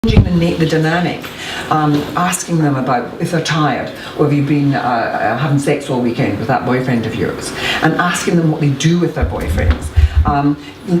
the dynamic, asking them about if they're tired, or have you been having sex all weekend with that boyfriend of yours, and asking them what they do with their boyfriends.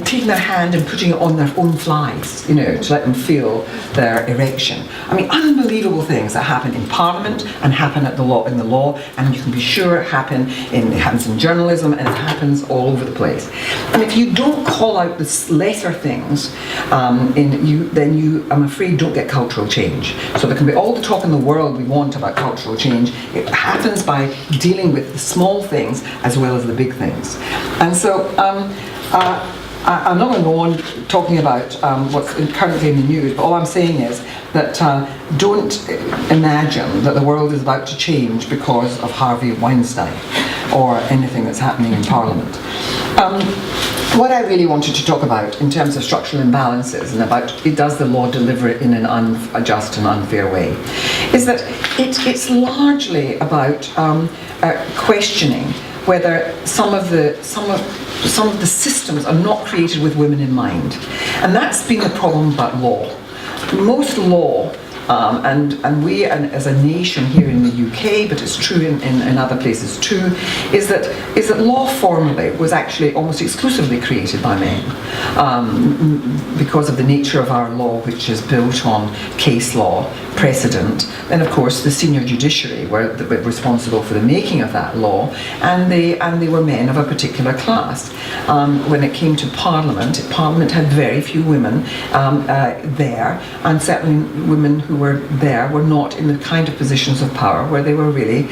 Taking their hand and putting it on their own flies, to let them feel their erection. I mean, unbelievable things that happen in Parliament and happen in the law, and you can be sure it happens in journalism, and it happens all over the place. And if you don't call out the lesser things, then you, I'm afraid, don't get cultural change. So there can be all the talk in the world we want about cultural change. It happens by dealing with the small things as well as the big things. And so, I'm not going to go on talking about what's currently in the news, but all I'm saying is that don't imagine that the world is about to change because of Harvey Weinstein or anything that's happening in Parliament. What I really wanted to talk about in terms of structural imbalances and about does the law deliver it in an unjust and unfair way, is that it's largely about questioning whether some of the systems are not created with women in mind. And that's been the problem about law. Most law, and we as a nation here in the UK, but it's true in other places too, is that law formally was actually almost exclusively created by men, because of the nature of our law, which is built on case law, precedent, and of course the senior judiciary were responsible for the making of that law, and they were men of a particular class. When it came to Parliament had very few women there, and certainly women who were there were not in the kind of positions of power where they were really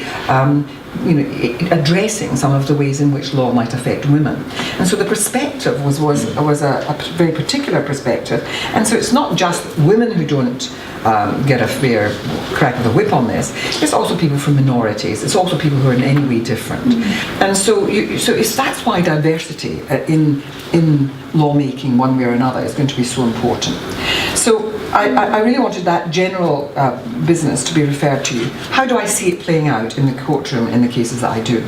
addressing some of the ways in which law might affect women. And so the perspective was a very particular perspective. And so it's not just women who don't get a fair crack of the whip on this, it's also people from minorities, it's also people who are in any way different. Mm-hmm. And so that's why diversity in lawmaking one way or another is going to be so important. So I really wanted that general business to be referred to you. How do I see it playing out in the courtroom in the cases that I do?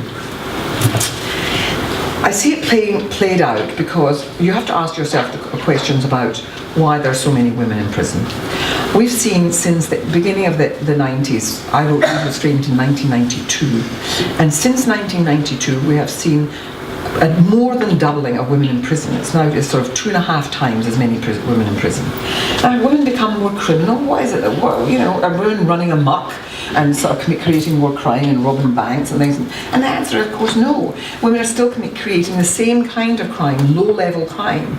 I see it played out because you have to ask yourself the questions about why there are so many women in prison. We've seen since the beginning of the 90s, I wrote Legal Restraint in 1992, and since 1992 we have seen a more than doubling of women in prison. It's now sort of 2.5 times as many women in prison. Now, women become more criminal. Why is it that, are women running amok and sort of creating more crime and robbing banks and things? And the answer is, of course, no. Women are still creating the same kind of crime, low-level crime.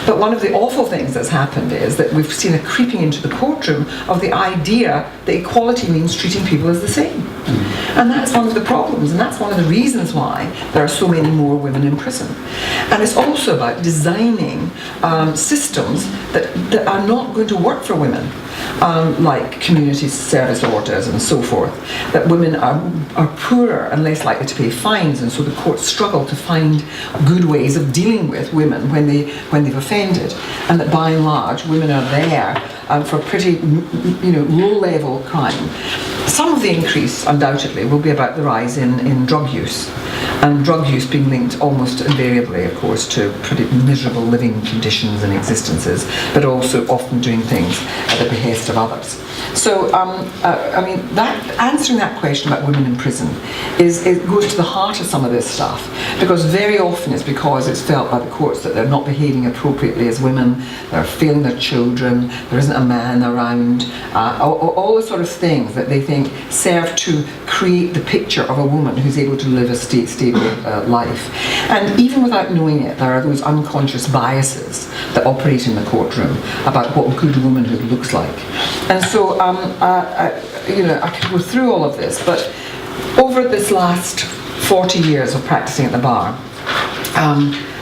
But one of the awful things that's happened is that we've seen a creeping into the courtroom of the idea that equality means treating people as the same. And that's one of the problems, and that's one of the reasons why there are so many more women in prison. And it's also about designing systems that are not going to work for women, like community service orders and so forth, that women are poorer and less likely to pay fines, and so the courts struggle to find good ways of dealing with women when they've offended, and that by and large women are there for pretty low-level crime. Some of the increase, undoubtedly, will be about the rise in drug use, and drug use being linked almost invariably, of course, to pretty miserable living conditions and existences, but also often doing things at the behest of others. So, answering that question about women in prison it goes to the heart of some of this stuff, because very often it's because it's felt by the courts that they're not behaving appropriately as women, they're failing their children, there isn't a man around, all the sort of things that they think serve to create the picture of a woman who's able to live a stable life. And even without knowing it, there are those unconscious biases that operate in the courtroom about what good womanhood looks like. And so, I could go through all of this, but over this last 40 years of practicing at the bar,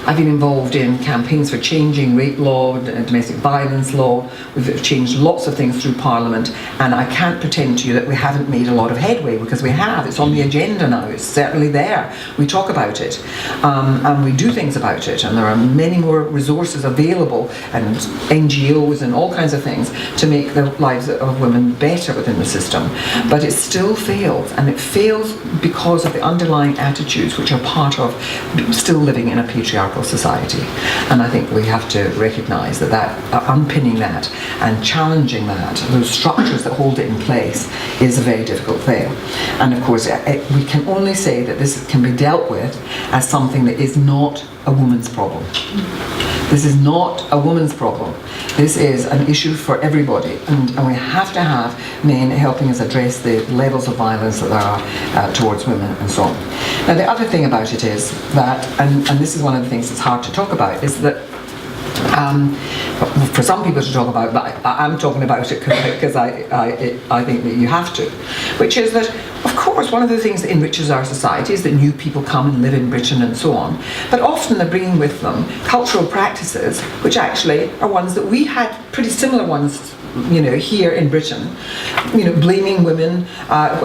I've been involved in campaigns for changing rape law, domestic violence law. We've changed lots of things through Parliament, and I can't pretend to you that we haven't made a lot of headway, because we have. It's on the agenda now. It's certainly there. We talk about it, and we do things about it, and there are many more resources available, and NGOs and all kinds of things to make the lives of women better within the system. But it still fails, and it fails because of the underlying attitudes which are part of still living in a patriarchal patriarchal society. And I think we have to recognise that unpinning that and challenging that, those structures that hold it in place, is a very difficult thing. And of course, we can only say that this can be dealt with as something that is not a woman's problem. This is not a woman's problem. This is an issue for everybody, and we have to have men helping us address the levels of violence that there are towards women and so on. Now, the other thing about it is that, and this is one of the things that's hard to talk about, is that for some people to talk about, but I'm talking about it because I think that you have to, which is that, of course, one of the things that enriches our society is that new people come and live in Britain and so on, but often they're bringing with them cultural practices which actually are ones that we had, pretty similar ones, you know, here in Britain, you know, blaming women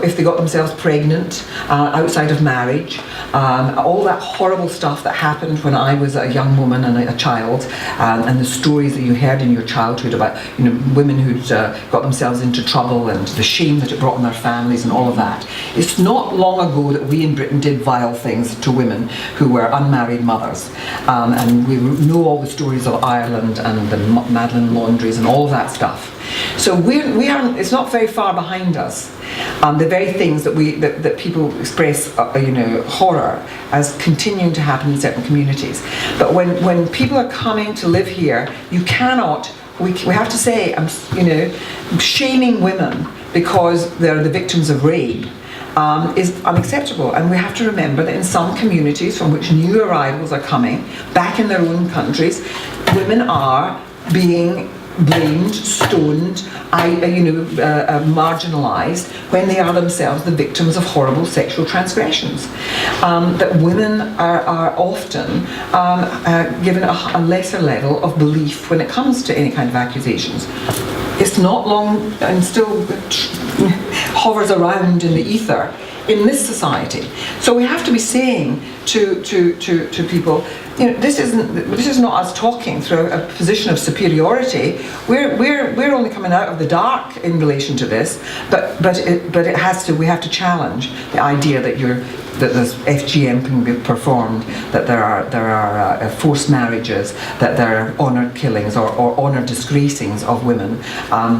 if they got themselves pregnant outside of marriage, all that horrible stuff that happened when I was a young woman and a child, and the stories that you heard in your childhood about, you know, women who'd got themselves into trouble and the shame that it brought on their families and all of that. It's not long ago that we in Britain did vile things to women who were unmarried mothers, and we know all the stories of Ireland and the Madeleine Laundries and all of that stuff. So we aren't. It's not very far behind us. The very things that that people express, you know, horror as continuing to happen in certain communities. But when people are coming to live here, you cannot. We have to say, you know, shaming women because they're the victims of rape is unacceptable. And we have to remember that in some communities from which new arrivals are coming back in their own countries, women are being blamed, stoned, marginalised when they are themselves the victims of horrible sexual transgressions. That women are often given a lesser level of belief when it comes to any kind of accusations. It's not long and still hovers around in the ether in this society. So we have to be saying to people, you know, this is not us talking through a position of superiority. We're only coming out of the dark in relation to this, but it has to. We have to challenge the idea that there's FGM can be performed, that there are forced marriages, that there are honour killings or honour disgracings of women,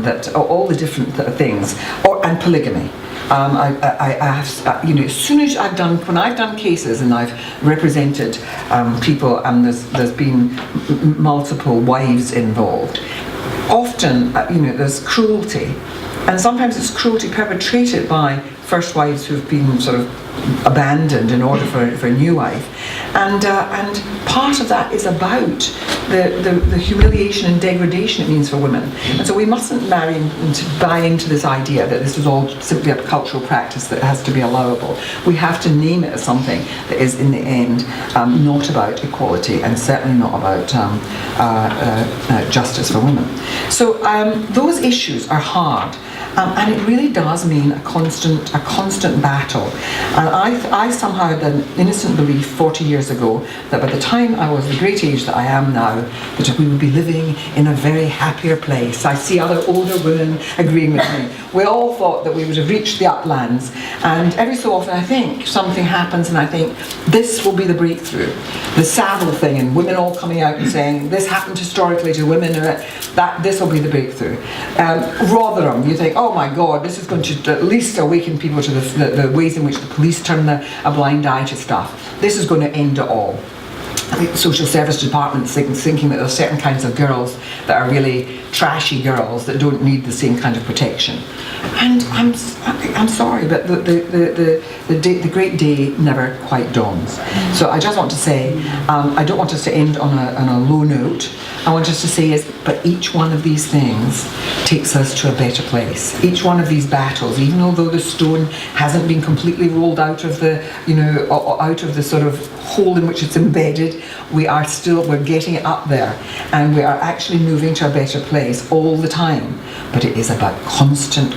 that all the different things, and polygamy. I have, you know, as soon as when I've done cases and I've represented people and there's been multiple wives involved, often, you know, there's cruelty, and sometimes it's cruelty perpetrated by first wives who've been sort of abandoned in order for a new wife, and part of that is about the humiliation and degradation it means for women. And so we mustn't buy into this idea that this is all simply a cultural practice that has to be allowable. We have to name it as something that is in the end not about equality and certainly not about justice for women. So those issues are hard. And it really does mean a constant battle. And I somehow had an innocent belief 40 years ago that by the time I was the great age that I am now, that we would be living in a very happier place. I see other older women agreeing with me. We all thought that we would have reached the uplands, and every so often I think something happens and I think this will be the breakthrough. The Savile thing and women all coming out and saying this happened historically to women, that this will be the breakthrough. Rotherham, you think, oh my God, this is going to at least awaken people to the ways in which the police turn a blind eye to stuff. This is going to end it all. I think the social service department thinking that there are certain kinds of girls that are really trashy girls that don't need the same kind of protection. And I'm sorry, but the great day never quite dawns. So I just want to say, I don't want us to end on a low note. I want us to say but each one of these things takes us to a better place. Each one of these battles, even although the stone hasn't been completely rolled out of the, you know, out of the sort of hole in which it's embedded, we're getting it up there, and we are actually moving to a better place all the time. But it is about constant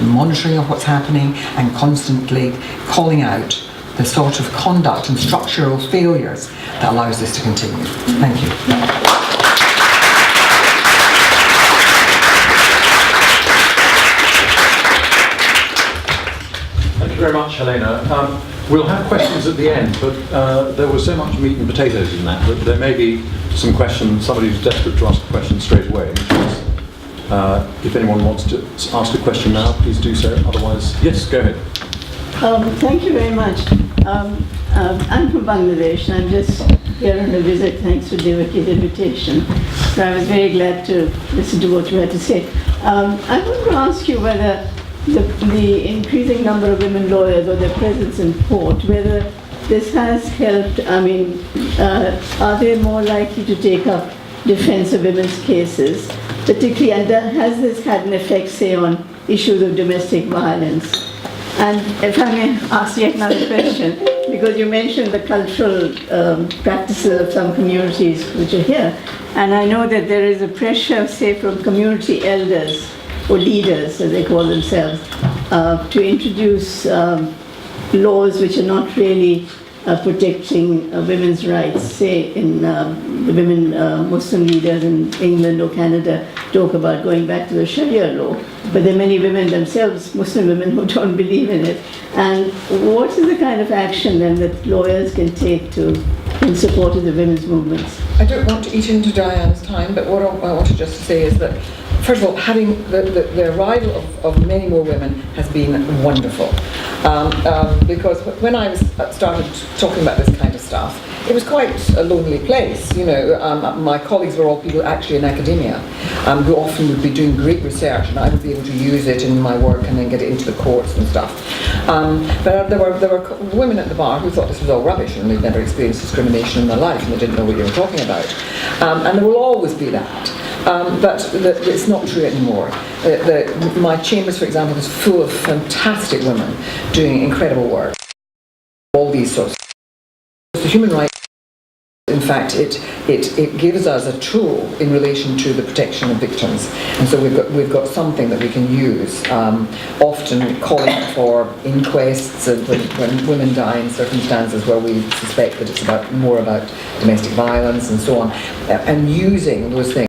monitoring of what's happening and constantly calling out the sort of conduct and structural failures that allows this to continue. Thank you. Thank you very much, Helena. We'll have questions at the end, but there was so much meat and potatoes in that there may be some questions, somebody who's desperate to ask a question straight away. If anyone wants to ask a question now, please do so. Otherwise, yes, go ahead. Thank you very much. I'm from Bangladesh. I'm just here on a visit, thanks for Devaki's invitation. So I was very glad to listen to what you had to say. I want to ask you whether the increasing number of women lawyers or their presence in court, whether this has helped, are they more likely to take up defense of women's cases, particularly, and has this had an effect, say, on issues of domestic violence? And if I may ask yet another question, because you mentioned the cultural practices of some communities which are here, and I know that there is a pressure, say, from community elders or leaders, as they call themselves, to introduce laws which are not really protecting women's rights. Say, in the women Muslim leaders in England or Canada talk about going back to the Sharia law, but there are many women themselves, Muslim women, who don't believe in it. And what is the kind of action then that lawyers can take in support of the women's movements? I don't want to eat into Diane's time, but what I wanted just to say is that, first of all, having the arrival of many more women has been wonderful. Because when I started talking about this kind of stuff, it was quite a lonely place. You know, my colleagues were all people actually in academia, who often would be doing great research, and I would be able to use it in my work and then get it into the courts and stuff. But there were women at the bar who thought this was all rubbish and they'd never experienced discrimination in their life and they didn't know what you were talking about. And there will always be that. But it's not true anymore. My chambers, for example, is full of fantastic women doing incredible work. All these sorts. The human rights, in fact, it gives us a tool in relation to the protection of victims, and so we've got something that we can use. Often calling for inquests when women die in circumstances where we suspect that it's more about domestic violence and so on, and using those things.